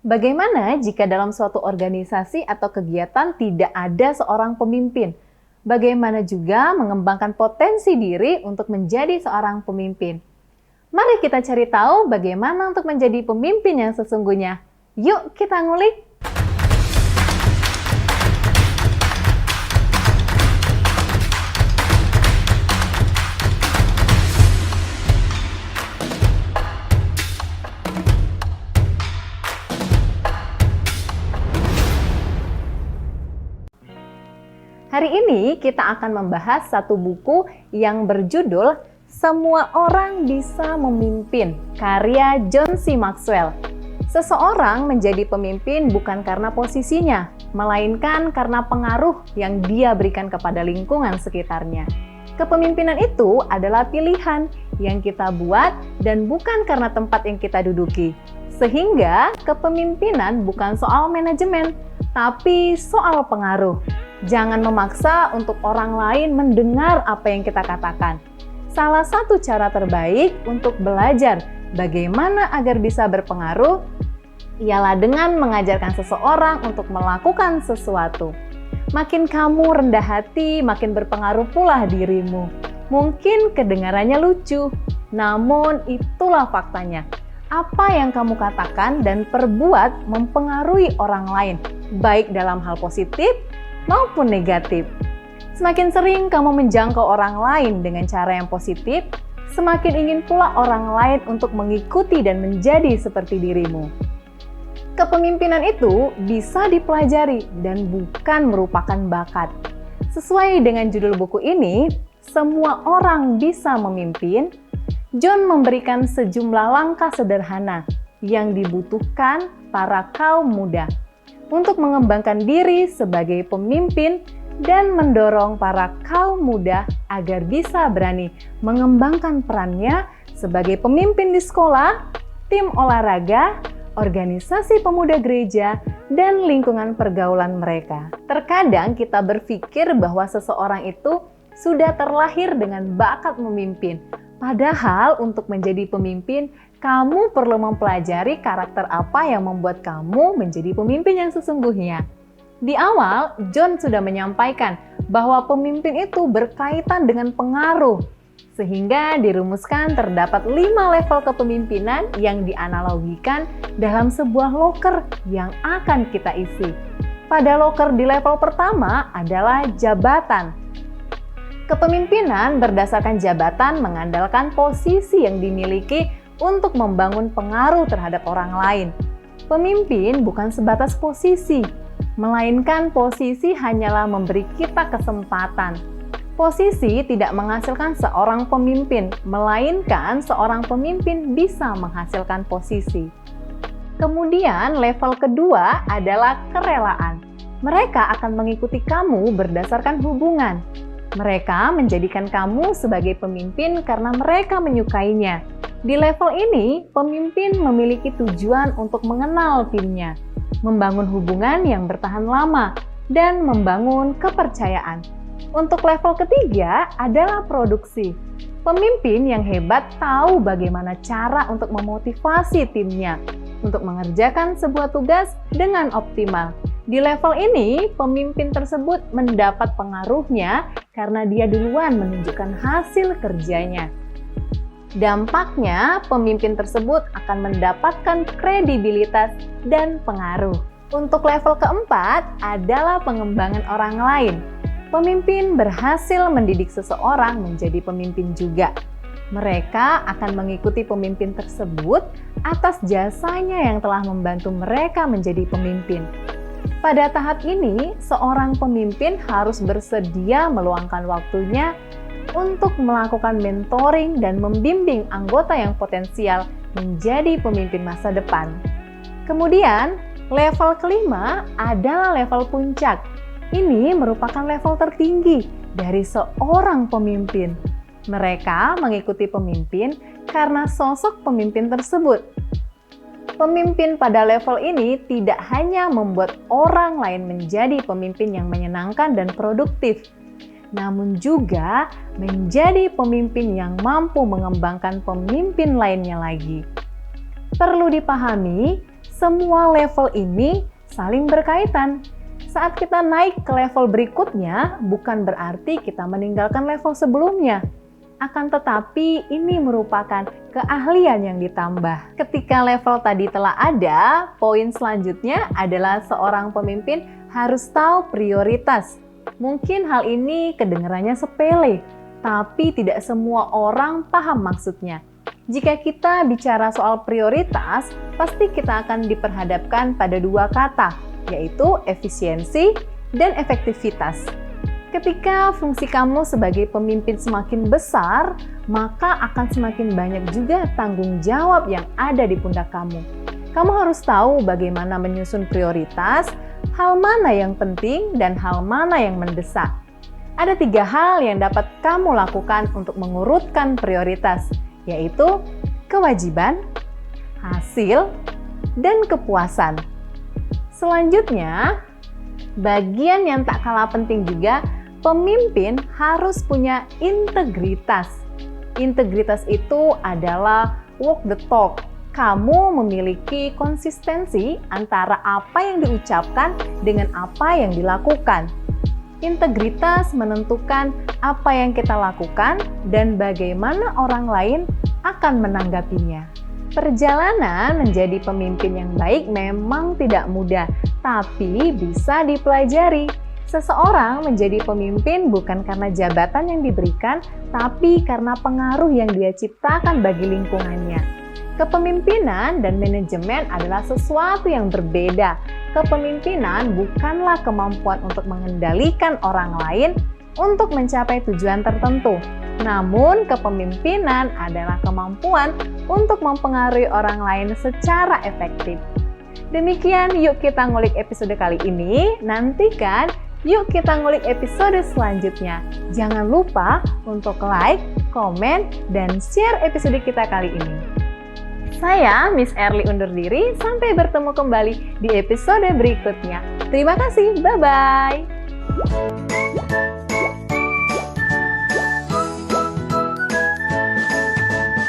Bagaimana jika dalam suatu organisasi atau kegiatan tidak ada seorang pemimpin? Bagaimana juga mengembangkan potensi diri untuk menjadi seorang pemimpin? Mari kita cari tahu bagaimana untuk menjadi pemimpin yang sesungguhnya. Yuk kita ngulik! Hari ini kita akan membahas satu buku yang berjudul Semua Orang Bisa Memimpin, karya John C. Maxwell. Seseorang menjadi pemimpin bukan karena posisinya, melainkan karena pengaruh yang dia berikan kepada lingkungan sekitarnya. Kepemimpinan itu adalah pilihan yang kita buat dan bukan karena tempat yang kita duduki. Sehingga kepemimpinan bukan soal manajemen, tapi soal pengaruh. Jangan memaksa untuk orang lain mendengar apa yang kita katakan. Salah satu cara terbaik untuk belajar bagaimana agar bisa berpengaruh ialah dengan mengajarkan seseorang untuk melakukan sesuatu. Makin kamu rendah hati, makin berpengaruh pula dirimu. Mungkin kedengarannya lucu, namun itulah faktanya. Apa yang kamu katakan dan perbuat mempengaruhi orang lain, baik dalam hal positif maupun negatif. Semakin sering kamu menjangkau orang lain dengan cara yang positif, semakin ingin pula orang lain untuk mengikuti dan menjadi seperti dirimu. Kepemimpinan itu bisa dipelajari dan bukan merupakan bakat. Sesuai dengan judul buku ini, Semua Orang Bisa Memimpin, John memberikan sejumlah langkah sederhana yang dibutuhkan para kaum muda untuk mengembangkan diri sebagai pemimpin dan mendorong para kaum muda agar bisa berani mengembangkan perannya sebagai pemimpin di sekolah, tim olahraga, organisasi pemuda gereja, dan lingkungan pergaulan mereka. Terkadang kita berpikir bahwa seseorang itu sudah terlahir dengan bakat memimpin. Padahal untuk menjadi pemimpin, kamu perlu mempelajari karakter apa yang membuat kamu menjadi pemimpin yang sesungguhnya. Di awal, John sudah menyampaikan bahwa pemimpin itu berkaitan dengan pengaruh, sehingga dirumuskan terdapat 5 level kepemimpinan yang dianalogikan dalam sebuah loker yang akan kita isi. Pada loker di level pertama adalah jabatan. Kepemimpinan berdasarkan jabatan mengandalkan posisi yang dimiliki untuk membangun pengaruh terhadap orang lain. Pemimpin bukan sebatas posisi, melainkan posisi hanyalah memberi kita kesempatan. Posisi tidak menghasilkan seorang pemimpin, melainkan seorang pemimpin bisa menghasilkan posisi. Kemudian level kedua adalah kerelaan. Mereka akan mengikuti kamu berdasarkan hubungan. Mereka menjadikan kamu sebagai pemimpin karena mereka menyukainya. Di level ini, pemimpin memiliki tujuan untuk mengenal timnya, membangun hubungan yang bertahan lama, dan membangun kepercayaan. Untuk level ketiga adalah produksi. Pemimpin yang hebat tahu bagaimana cara untuk memotivasi timnya untuk mengerjakan sebuah tugas dengan optimal. Di level ini, pemimpin tersebut mendapat pengaruhnya karena dia duluan menunjukkan hasil kerjanya. Dampaknya, pemimpin tersebut akan mendapatkan kredibilitas dan pengaruh. Untuk level keempat adalah pengembangan orang lain. Pemimpin berhasil mendidik seseorang menjadi pemimpin juga. Mereka akan mengikuti pemimpin tersebut atas jasanya yang telah membantu mereka menjadi pemimpin. Pada tahap ini, seorang pemimpin harus bersedia meluangkan waktunya untuk melakukan mentoring dan membimbing anggota yang potensial menjadi pemimpin masa depan. Kemudian, level kelima adalah level puncak. Ini merupakan level tertinggi dari seorang pemimpin. Mereka mengikuti pemimpin karena sosok pemimpin tersebut. Pemimpin pada level ini tidak hanya membuat orang lain menjadi pemimpin yang menyenangkan dan produktif, namun juga menjadi pemimpin yang mampu mengembangkan pemimpin lainnya lagi. Perlu dipahami, Semua level ini saling berkaitan. Saat kita naik ke level berikutnya, bukan berarti kita meninggalkan level sebelumnya. Akan tetapi, ini merupakan keahlian yang ditambah. Ketika level tadi telah ada, poin selanjutnya adalah seorang pemimpin harus tahu prioritas. Mungkin hal ini kedengarannya sepele, tapi tidak semua orang paham maksudnya. Jika kita bicara soal prioritas, pasti kita akan diperhadapkan pada dua kata, yaitu efisiensi dan efektivitas. Ketika fungsi kamu sebagai pemimpin semakin besar, maka akan semakin banyak juga tanggung jawab yang ada di pundak kamu. Kamu harus tahu bagaimana menyusun prioritas, hal mana yang penting dan hal mana yang mendesak. Ada 3 hal yang dapat kamu lakukan untuk mengurutkan prioritas, yaitu kewajiban, hasil, dan kepuasan. Selanjutnya, bagian yang tak kalah penting juga, pemimpin harus punya integritas. Integritas itu adalah walk the talk. Kamu memiliki konsistensi antara apa yang diucapkan dengan apa yang dilakukan. Integritas menentukan apa yang kita lakukan dan bagaimana orang lain akan menanggapinya. Perjalanan menjadi pemimpin yang baik memang tidak mudah, tapi bisa dipelajari. Seseorang menjadi pemimpin bukan karena jabatan yang diberikan, tapi karena pengaruh yang dia ciptakan bagi lingkungannya. Kepemimpinan dan manajemen adalah sesuatu yang berbeda. Kepemimpinan bukanlah kemampuan untuk mengendalikan orang lain untuk mencapai tujuan tertentu. Namun, kepemimpinan adalah kemampuan untuk mempengaruhi orang lain secara efektif. Demikian yuk kita ngulik episode kali ini. Nantikan yuk kita ngulik episode selanjutnya. Jangan lupa untuk like, komen, dan share episode kita kali ini. Saya Miss Erly undur diri, sampai bertemu kembali di episode berikutnya. Terima kasih, bye-bye!